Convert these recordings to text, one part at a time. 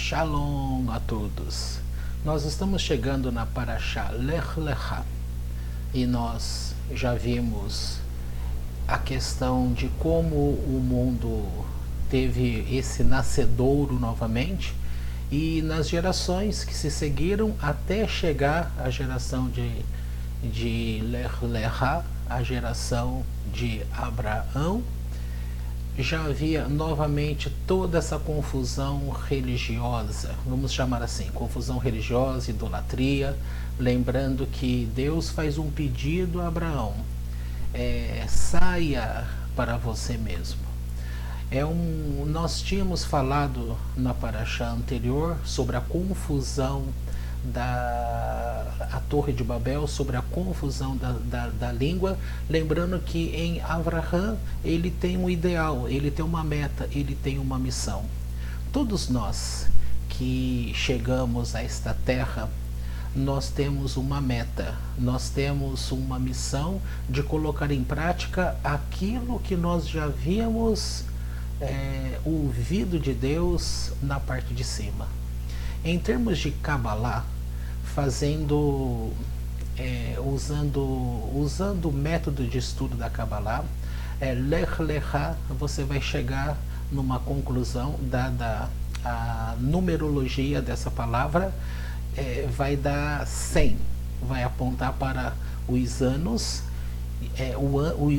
Shalom a todos. Nós estamos chegando na Parashá Lech Lecha e nós já vimos a questão de como o mundo teve esse nascedouro novamente e nas gerações que se seguiram até chegar à geração de Lech Lecha, a geração de Abraão. Já havia novamente toda essa confusão religiosa, vamos chamar assim, confusão religiosa, idolatria, lembrando que Deus faz um pedido a Abraão, saia para você mesmo. Nós tínhamos falado na paraxá anterior sobre a confusão da Torre de Babel, sobre a confusão da língua, lembrando que em Avraham ele tem um ideal, ele tem uma meta, ele tem uma missão. Todos nós que chegamos a esta terra, nós temos uma meta, nós temos uma missão de colocar em prática aquilo que nós já havíamos ouvido de Deus na parte de cima. Em termos de Kabbalah, usando o método de estudo da Kabbalah, Lech Lecha, você vai chegar numa conclusão, dada a numerologia dessa palavra, vai dar 100, vai apontar para os anos,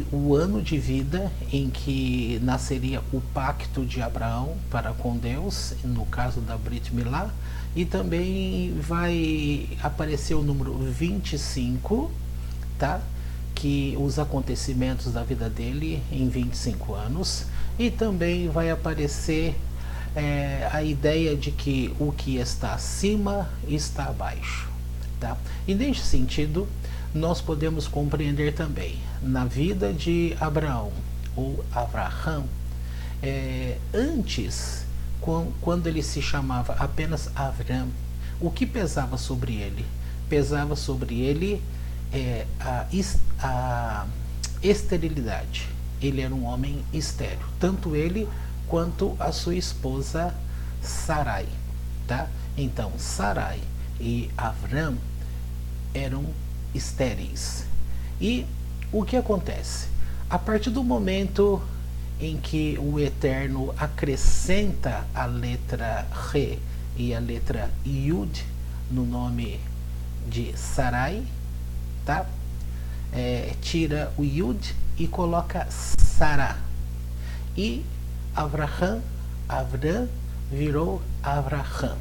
o ano de vida em que nasceria o pacto de Abraão para com Deus, no caso da Brit Milá, e também vai aparecer o número 25, tá? Que os acontecimentos da vida dele em 25 anos, e também vai aparecer a ideia de que o que está acima está abaixo, tá? E nesse sentido, nós podemos compreender também na vida de Abraão ou Avraham, antes, quando ele se chamava apenas Avram, o que pesava sobre ele? Pesava sobre ele a esterilidade. Ele era um homem estéril, tanto ele quanto a sua esposa Sarai, tá? Então Sarai e Avram eram estéreis. E o que acontece? A partir do momento em que o Eterno acrescenta a letra Re e a letra Yud no nome de Sarai, tá? Tira o Yud e coloca Sará. E Avram virou Avraham.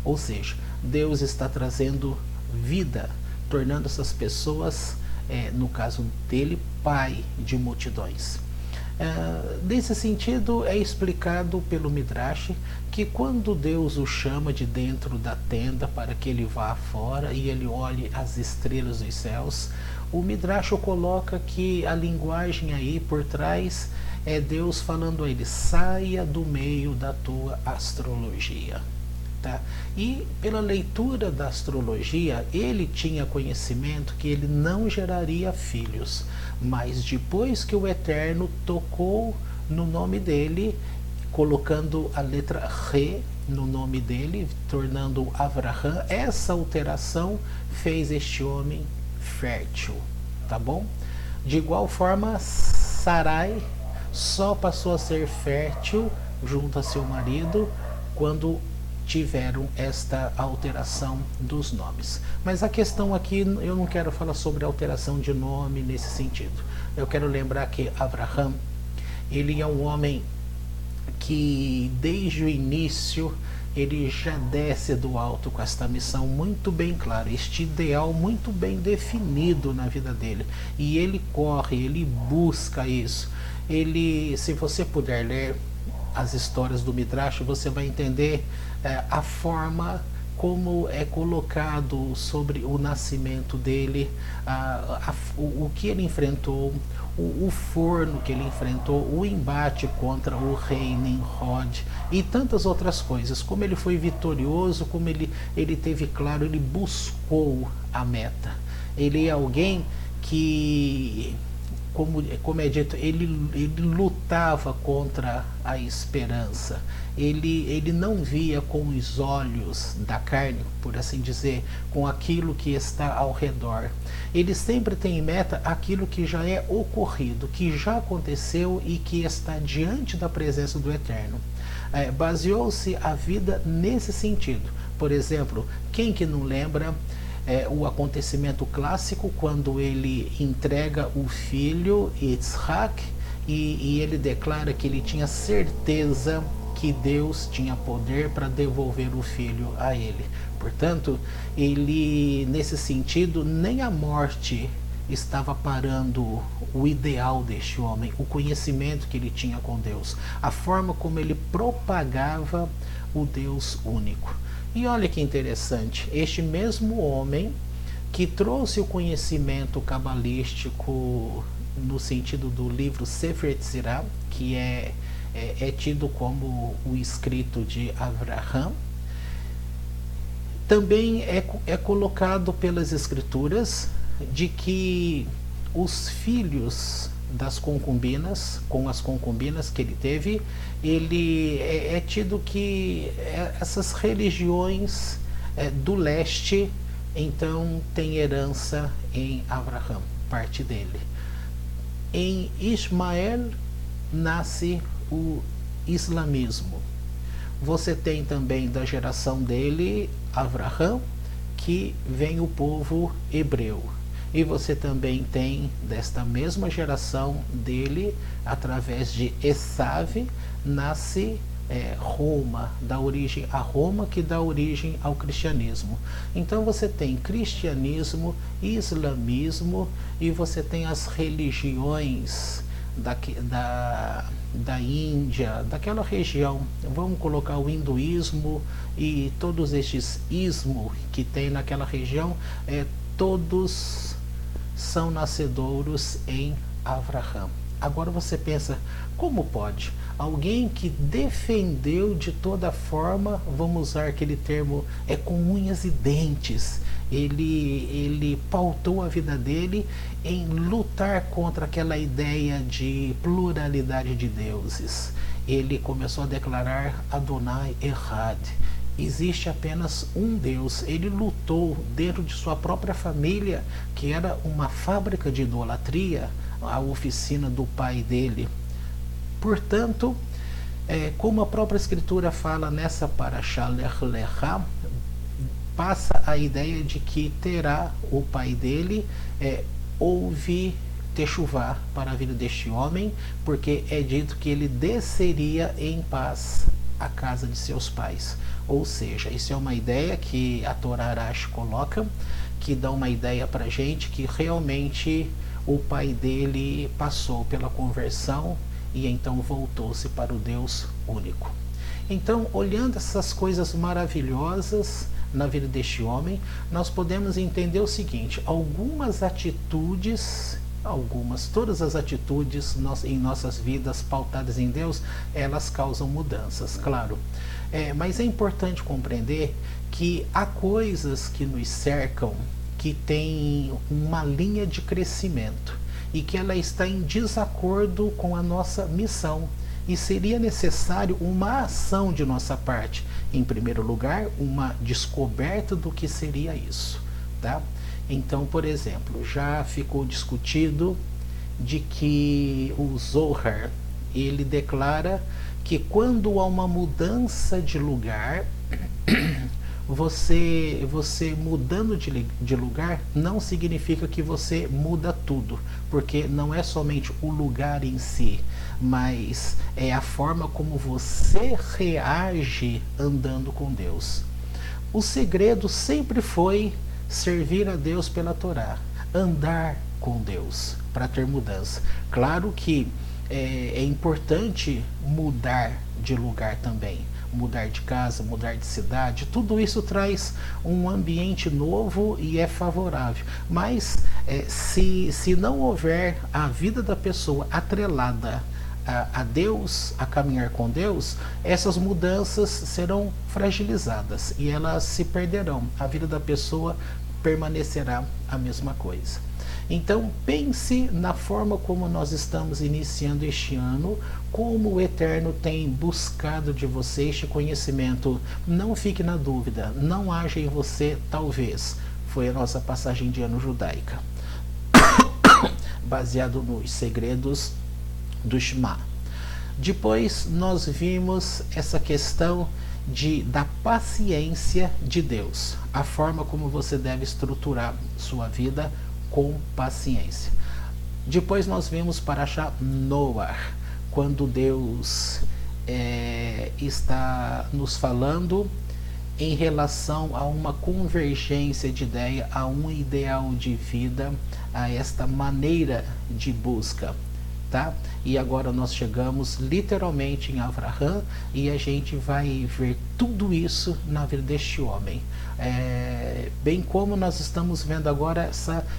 Ou seja, Deus está trazendo vida, tornando essas pessoas, no caso dele, pai de multidões. Nesse sentido, é explicado pelo Midrash que quando Deus o chama de dentro da tenda para que ele vá fora e ele olhe as estrelas dos céus, o Midrash coloca que a linguagem aí por trás é Deus falando a ele: saia do meio da tua astrologia. Tá? E pela leitura da astrologia, ele tinha conhecimento que ele não geraria filhos, mas depois que o Eterno tocou no nome dele, colocando a letra Re no nome dele, tornando Avraham, essa alteração fez este homem fértil, tá bom? De igual forma, Sarai só passou a ser fértil junto a seu marido quando tiveram esta alteração dos nomes. Mas a questão aqui, eu não quero falar sobre alteração de nome nesse sentido. Eu quero lembrar que Avraham, ele é um homem que desde o início ele já desce do alto com esta missão muito bem clara, este ideal muito bem definido na vida dele. E ele corre, ele busca isso. Ele, se você puder ler as histórias do Midrash, você vai entender a forma como é colocado sobre o nascimento dele, o que ele enfrentou, o forno que ele enfrentou, o embate contra o rei Nimrod e tantas outras coisas, como ele foi vitorioso, como ele teve claro, ele buscou a meta. Ele é alguém que, como é dito, ele lutou lutava contra a esperança. Ele não via com os olhos da carne, por assim dizer, com aquilo que está ao redor. Ele sempre tem em meta aquilo que já é ocorrido, que já aconteceu e que está diante da presença do Eterno. Baseou-se a vida nesse sentido. Por exemplo, quem que não lembra o acontecimento clássico quando ele entrega o filho Yitzhak e ele declara que ele tinha certeza que Deus tinha poder para devolver o filho a ele. Portanto, ele, nesse sentido, nem a morte estava parando o ideal deste homem, o conhecimento que ele tinha com Deus, a forma como ele propagava o Deus único. E olha que interessante, este mesmo homem que trouxe o conhecimento cabalístico no sentido do livro Sefer Yetzirah, que é tido como o escrito de Avraham, também é colocado pelas escrituras de que os filhos das concubinas, com as concubinas que ele teve, ele é tido que essas religiões do leste então tem herança em Abraão, parte dele. Em Ismael nasce o islamismo. Você tem também da geração dele Abraão, que vem o povo hebreu. E você também tem desta mesma geração dele, através de Esav, nasce Roma, dá origem a Roma, que dá origem ao cristianismo. Então você tem cristianismo, islamismo e você tem as religiões da Índia, daquela região. Vamos colocar o hinduísmo e todos estes ismos que tem naquela região, todos são nascedouros em Avraham. Agora você pensa, como pode? Alguém que defendeu de toda forma, vamos usar aquele termo, com unhas e dentes, ele pautou a vida dele em lutar contra aquela ideia de pluralidade de deuses. Ele começou a declarar Adonai Echad. Existe apenas um Deus. Ele lutou dentro de sua própria família, que era uma fábrica de idolatria, a oficina do pai dele. Portanto, como a própria escritura fala nessa Parashá Lech Lecha, passa a ideia de que terá o pai dele, houve techuvá para a vida deste homem, porque é dito que ele desceria em paz à casa de seus pais. Ou seja, isso é uma ideia que a Torá Arash coloca, que dá uma ideia para a gente que realmente o pai dele passou pela conversão e então voltou-se para o Deus único. Então, olhando essas coisas maravilhosas na vida deste homem, nós podemos entender o seguinte: todas as atitudes em nossas vidas pautadas em Deus, elas causam mudanças, claro. Mas é importante compreender que há coisas que nos cercam que têm uma linha de crescimento e que ela está em desacordo com a nossa missão. E seria necessário uma ação de nossa parte. Em primeiro lugar, uma descoberta do que seria isso, tá? Então, por exemplo, já ficou discutido de que o Zohar, ele declara que quando há uma mudança de lugar, você mudando de lugar não significa que você muda tudo, porque não é somente o lugar em si, mas é a forma como você reage andando com Deus. O segredo sempre foi servir a Deus pela Torá, andar com Deus para ter mudança. Claro que é importante mudar de lugar também, mudar de casa, mudar de cidade, tudo isso traz um ambiente novo e é favorável. Mas se não houver a vida da pessoa atrelada a Deus, a caminhar com Deus, essas mudanças serão fragilizadas e elas se perderão. A vida da pessoa permanecerá a mesma coisa. Então pense na forma como nós estamos iniciando este ano, como o Eterno tem buscado de você este conhecimento. Não fique na dúvida, não haja em você talvez. Foi a nossa passagem de ano judaica, baseado nos segredos do Shema. Depois nós vimos essa questão da paciência de Deus, a forma como você deve estruturar sua vida com paciência. Depois nós vimos Parashá Noah, quando Deus está nos falando em relação a uma convergência de ideia, a um ideal de vida, a esta maneira de busca. Tá? E agora nós chegamos literalmente em Avraham e a gente vai ver tudo isso na vida deste homem. Bem como nós estamos vendo agora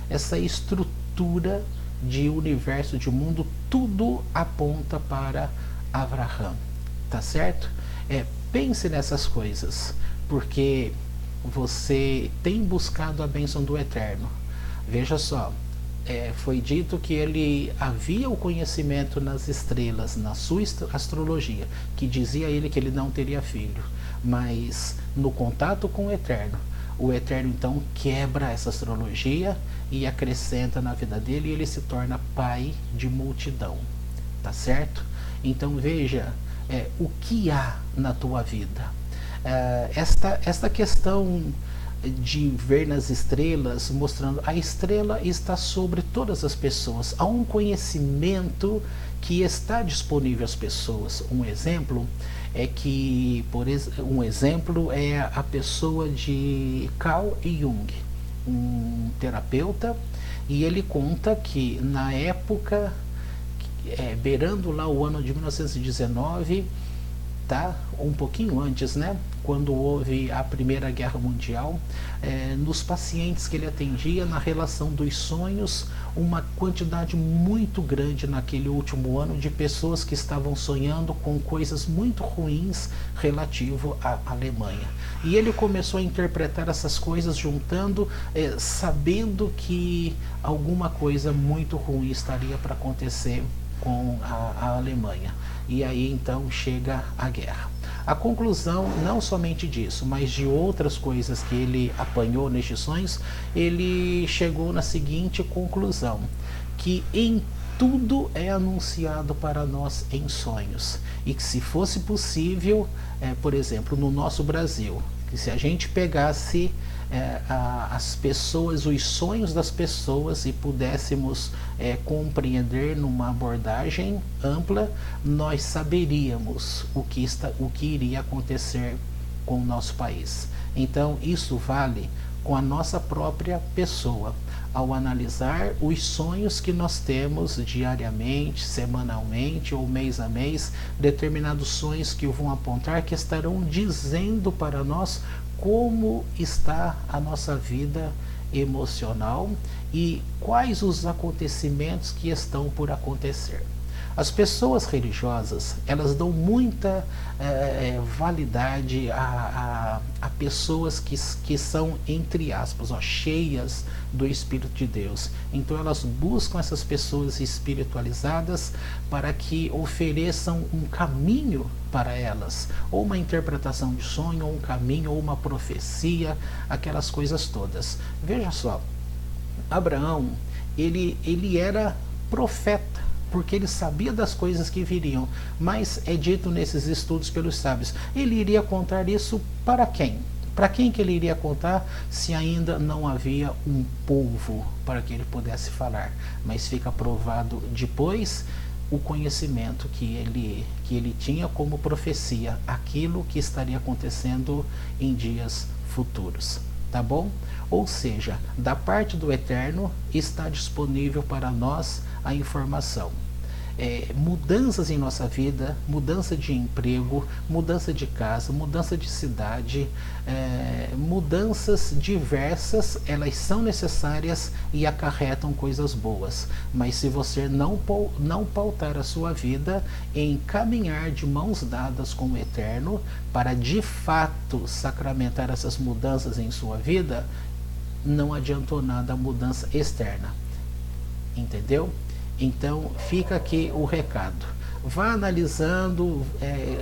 essa estrutura de universo, de mundo, tudo aponta para Avraham. Tá certo? Pense nessas coisas, porque você tem buscado a bênção do Eterno. Veja só. Foi dito que ele havia o conhecimento nas estrelas, na sua astrologia, que dizia a ele que ele não teria filho, mas no contato com o Eterno então quebra essa astrologia e acrescenta na vida dele e ele se torna pai de multidão, tá certo? Então veja o que há na tua vida. Esta questão de ver nas estrelas, mostrando a estrela está sobre todas as pessoas. Há um conhecimento que está disponível às pessoas. Um exemplo é a pessoa de Carl Jung, um terapeuta, e ele conta que na época, beirando lá o ano de 1919, tá? Um pouquinho antes, né? Quando houve a Primeira Guerra Mundial, nos pacientes que ele atendia, na relação dos sonhos, uma quantidade muito grande naquele último ano de pessoas que estavam sonhando com coisas muito ruins relativo à Alemanha. E ele começou a interpretar essas coisas juntando, sabendo que alguma coisa muito ruim estaria para acontecer com a Alemanha. E aí então chega a guerra. A conclusão, não somente disso, mas de outras coisas que ele apanhou nestes sonhos, ele chegou na seguinte conclusão: que em tudo é anunciado para nós em sonhos. E que se fosse possível, por exemplo, no nosso Brasil, que se a gente pegasse as pessoas, os sonhos das pessoas e pudéssemos compreender numa abordagem ampla, nós saberíamos o que iria acontecer com o nosso país. Então isso vale com a nossa própria pessoa, ao analisar os sonhos que nós temos diariamente, semanalmente ou mês a mês, determinados sonhos que vão apontar, que estarão dizendo para nós como está a nossa vida emocional e quais os acontecimentos que estão por acontecer. As pessoas religiosas, elas dão muita validade a pessoas que são, entre aspas, cheias do Espírito de Deus. Então elas buscam essas pessoas espiritualizadas para que ofereçam um caminho para elas, ou uma interpretação de sonho, ou um caminho, ou uma profecia, aquelas coisas todas. Veja só, Abraão, ele era profeta, porque ele sabia das coisas que viriam, mas é dito nesses estudos pelos sábios, ele iria contar isso para quem? Para quem que ele iria contar se ainda não havia um povo para que ele pudesse falar? Mas fica provado depois o conhecimento que ele tinha como profecia, aquilo que estaria acontecendo em dias futuros. Tá bom? Ou seja, da parte do Eterno está disponível para nós a informação. Mudanças em nossa vida, mudança de emprego, mudança de casa, mudança de cidade, mudanças diversas, elas são necessárias e acarretam coisas boas. Mas se você não pautar a sua vida em caminhar de mãos dadas com o Eterno para de fato sacramentar essas mudanças em sua vida, não adiantou nada a mudança externa. entendeu? Então fica aqui o recado. Vá analisando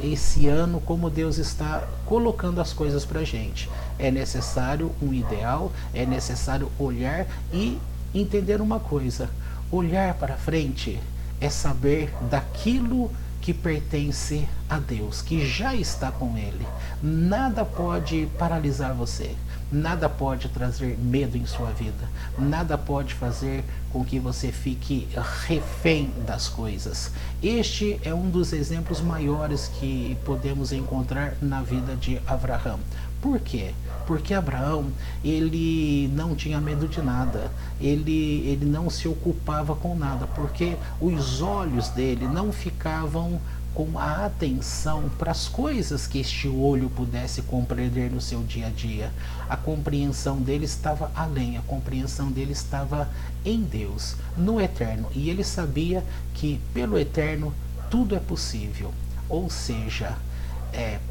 esse ano como Deus está colocando as coisas para gente. É necessário um ideal, é necessário olhar e entender uma coisa: olhar para frente é saber daquilo que pertence a Deus, que já está com Ele. Nada pode paralisar você, nada pode trazer medo em sua vida, nada pode fazer com que você fique refém das coisas. Este é um dos exemplos maiores que podemos encontrar na vida de Abraão. Por quê? Porque Abraão, ele não tinha medo de nada, ele não se ocupava com nada, porque os olhos dele não ficavam com a atenção para as coisas que este olho pudesse compreender no seu dia a dia. A compreensão dele estava além, a compreensão dele estava em Deus, no eterno, e ele sabia que pelo eterno tudo é possível, ou seja,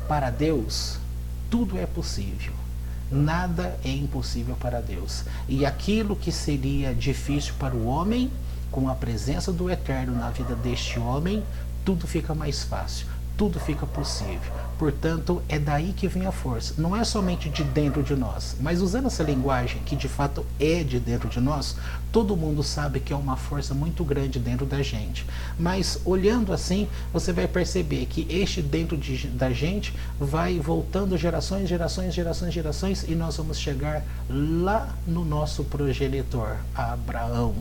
para Deus tudo é possível. Nada é impossível para Deus. E aquilo que seria difícil para o homem, com a presença do Eterno na vida deste homem, tudo fica mais fácil, tudo fica possível. Portanto, é daí que vem a força. Não é somente de dentro de nós, mas usando essa linguagem que de fato é de dentro de nós, todo mundo sabe que é uma força muito grande dentro da gente. Mas olhando assim, você vai perceber que este dentro da gente vai voltando gerações, gerações, gerações, gerações, e nós vamos chegar lá no nosso progenitor, Abraão.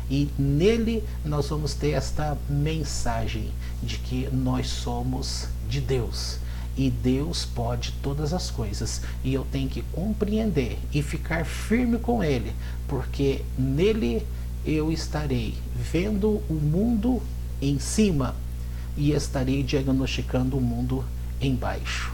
E nele nós vamos ter esta mensagem de que nós somos de Deus. E Deus pode todas as coisas, e eu tenho que compreender e ficar firme com Ele, porque nele eu estarei vendo o mundo em cima e estarei diagnosticando o mundo embaixo.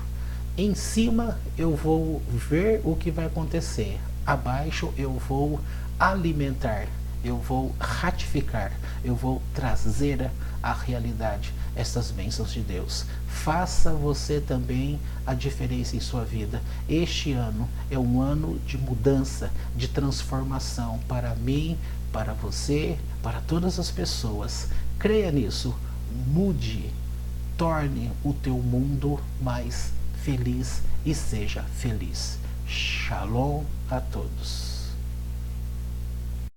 Em cima eu vou ver o que vai acontecer, abaixo eu vou alimentar, eu vou ratificar, eu vou trazer à realidade essas bênçãos de Deus. Faça você também a diferença em sua vida. Este ano é um ano de mudança, de transformação para mim, para você, para todas as pessoas. Creia nisso, mude, torne o teu mundo mais feliz e seja feliz. Shalom a todos.